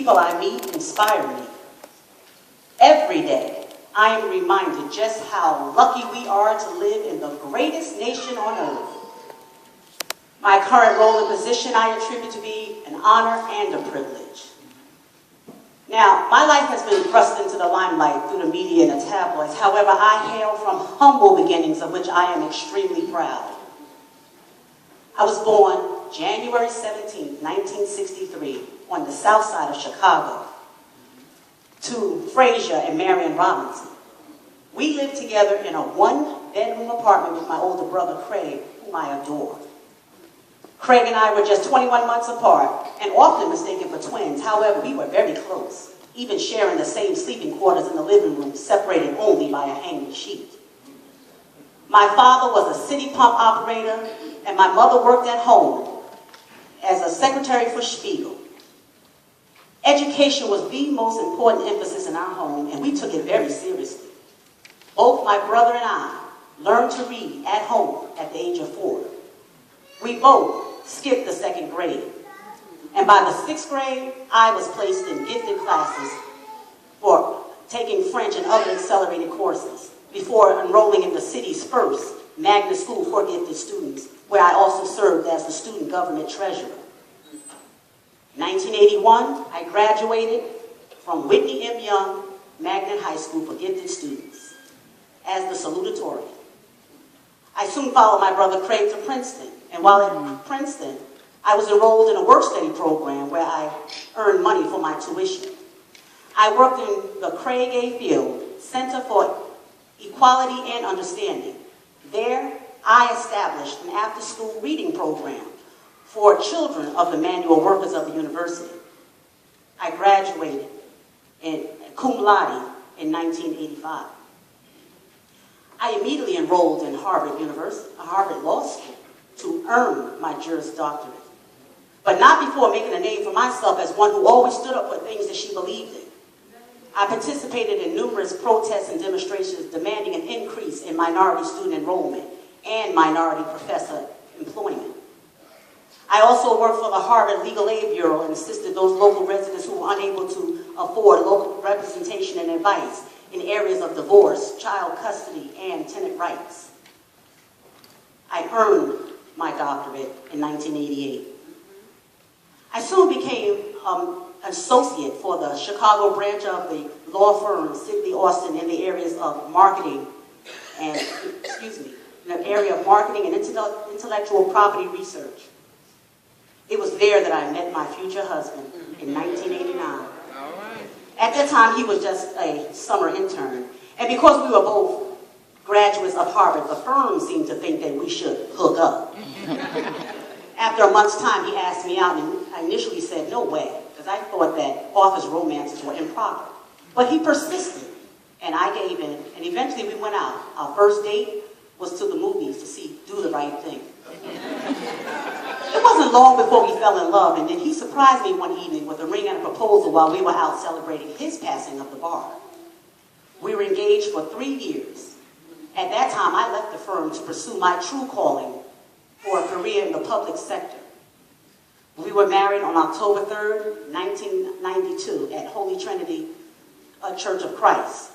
people I meet inspire me. Every day, I am reminded just how lucky we are to live in the greatest nation on earth. My current role and position I attribute to be an honor and a privilege. Now, my life has been thrust into the limelight through the media and the tabloids. However, I hail from humble beginnings of which I am extremely proud. I was born January 17, 1963, on the south side of Chicago, to Frazier and Marion Robinson. We lived together in a one-bedroom apartment with my older brother, Craig, whom I adore. Craig and I were just 21 months apart and often mistaken for twins. However, we were very close, even sharing the same sleeping quarters in the living room, separated only by a hanging sheet. My father was a city pump operator, and my mother worked at home as a secretary for Spiegel. Education was the most important emphasis in our home, and we took it very seriously. Both my brother and I learned to read at home at the age of 4. We both skipped the 2nd grade. And by the 6th grade, I was placed in gifted classes for taking French and other accelerated courses before enrolling in the city's first magnet school for gifted students, where I also served as the student government treasurer. In 1981, I graduated from Whitney M. Young Magnet High School for gifted students as the salutatorian. I soon followed my brother Craig to Princeton, and while at Princeton, I was enrolled in a work-study program where I earned money for my tuition. I worked in the Craig A. Field Center for Equality and Understanding. There, I established an after-school reading program for children of the manual workers of the university. I graduated cum laude in 1985. I immediately enrolled in Harvard Law School to earn my Juris Doctorate, but not before making a name for myself as one who always stood up for things that she believed in. I participated in numerous protests and demonstrations demanding an increase in minority student enrollment and minority professor employment. I also worked for the Harvard Legal Aid Bureau and assisted those local residents who were unable to afford local representation and advice in areas of divorce, child custody, and tenant rights. I earned my doctorate in 1988. I soon became an associate for the Chicago branch of the law firm Sidley Austin in the areas of marketing and, in the area of marketing and intellectual property research. It was there that I met my future husband in 1989. At that time, he was just a summer intern. And because we were both graduates of Harvard, the firm seemed to think that we should hook up. After a month's time, he asked me out, and I initially said, no way, because I thought that office romances were improper. But he persisted, and I gave in, and eventually we went out. Our first date was to the movies to see Do the Right Thing. It wasn't long before we fell in love, and then he surprised me one evening with a ring and a proposal while we were out celebrating his passing of the bar. We were engaged for 3 years. At that time, I left the firm to pursue my true calling for a career in the public sector. We were married on October 3rd, 1992 at Holy Trinity Church of Christ.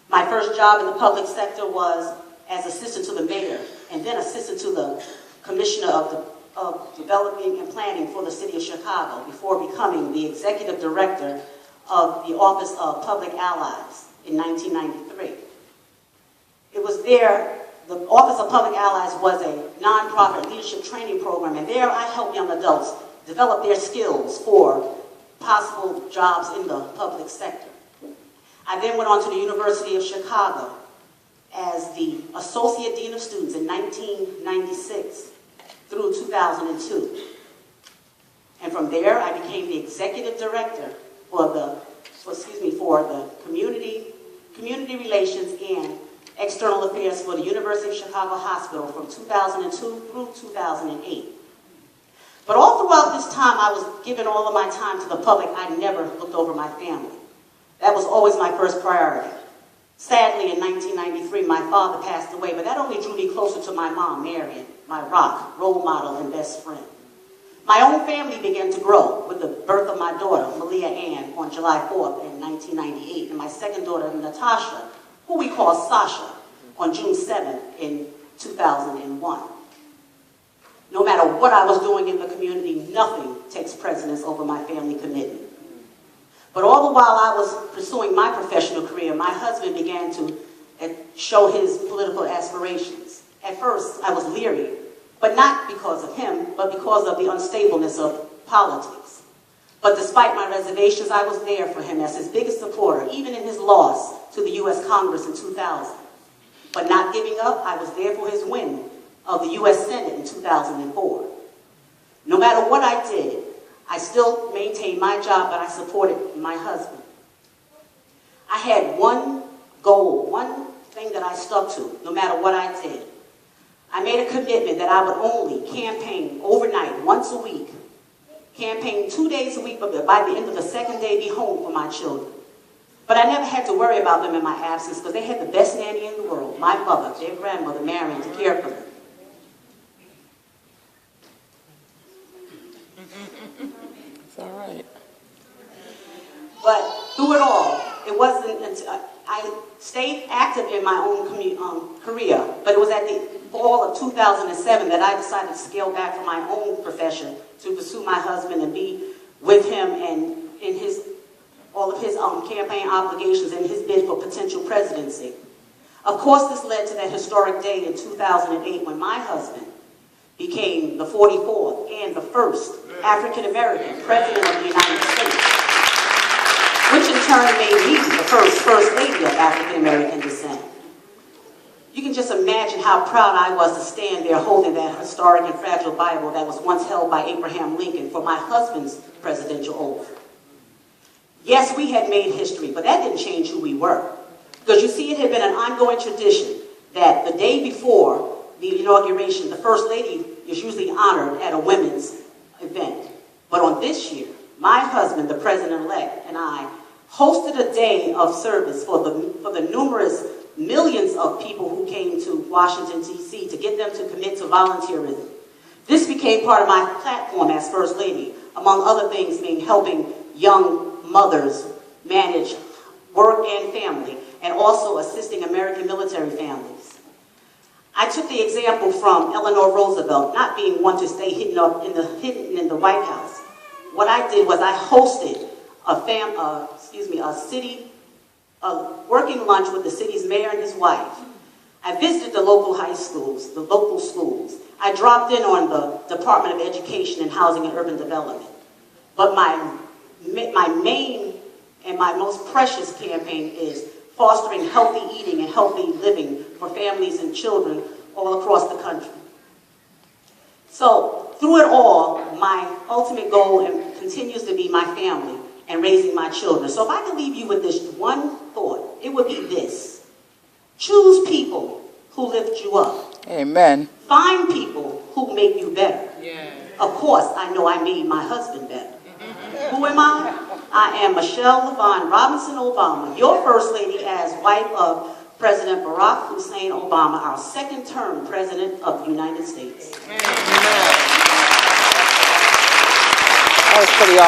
My first job in the public sector was as assistant to the mayor and then assistant to the commissioner of developing and planning for the city of Chicago before becoming the executive director of the Office of Public Allies in 1993. It was there, the Office of Public Allies was a nonprofit leadership training program, and there I helped young adults develop their skills for possible jobs in the public sector. I then went on to the University of Chicago as the Associate Dean of Students in 1996 through 2002. And from there, I became the Executive Director for the Community Relations and External Affairs for the University of Chicago Hospital from 2002 through 2008. But all throughout this time, I was giving all of my time to the public. I never looked over my family. That was always my first priority. Sadly, in 1993, my father passed away, but that only drew me closer to my mom, Marion, my rock, role model, and best friend. My own family began to grow with the birth of my daughter, Malia Ann, on July 4th in 1998, and my second daughter, Natasha, who we call Sasha, on June 7th in 2001. No matter what I was doing in the community, nothing takes precedence over my family commitment. But all the while I was pursuing my professional career, my husband began to show his political aspirations. At first, I was leery, but not because of him, but because of the unstableness of politics. But despite my reservations, I was there for him as his biggest supporter, even in his loss to the U.S. Congress in 2000. But not giving up, I was there for his win of the U.S. Senate in 2004. No matter what I did, I still maintained my job, but I supported my husband. I had one goal, one thing that I stuck to, no matter what I did. I made a commitment that I would only campaign overnight, once a week, campaign 2 days a week, but by the end of the second day, be home for my children. But I never had to worry about them in my absence because they had the best nanny in the world, my mother, their grandmother, Marion, to care for them. It's all right. But through it all, it wasn't until I stayed active in my own career, but it was at the fall of 2007 that I decided to scale back from my own profession to pursue my husband and be with him and in all of his campaign obligations and his bid for potential presidency. Of course, this led to that historic day in 2008 when my husband became the 44th and the first African-American president of the United States, which in turn made me the first lady of African-American descent. You can just imagine how proud I was to stand there holding that historic and fragile Bible that was once held by Abraham Lincoln for my husband's presidential oath. Yes, we had made history, but that didn't change who we were. Because you see, it had been an ongoing tradition that the day before the inauguration, the First Lady is usually honored at a women's event. But on this year, my husband, the President-elect, and I hosted a day of service for the numerous millions of people who came to Washington, D.C. to get them to commit to volunteerism. This became part of my platform as First Lady, among other things being helping young mothers manage work and family, and also assisting American military families. I took the example from Eleanor Roosevelt, not being one to stay hidden in the White House. What I did was I hosted a working lunch with the city's mayor and his wife. I visited the local high schools, the local schools. I dropped in on the Department of Education and Housing and Urban Development. But my main and my most precious campaign is fostering healthy eating and healthy living for families and children all across the country. So through it all, my ultimate goal continues to be my family and raising my children. So if I could leave you with this one thought, it would be this. Choose people who lift you up. Amen. Find people who make you better. Yeah. Of course, I know I made my husband better. Who am I? I am Michelle LaVaughn Robinson Obama, your First Lady as wife of President Barack Hussein Obama, our second-term President of the United States. That was pretty awesome.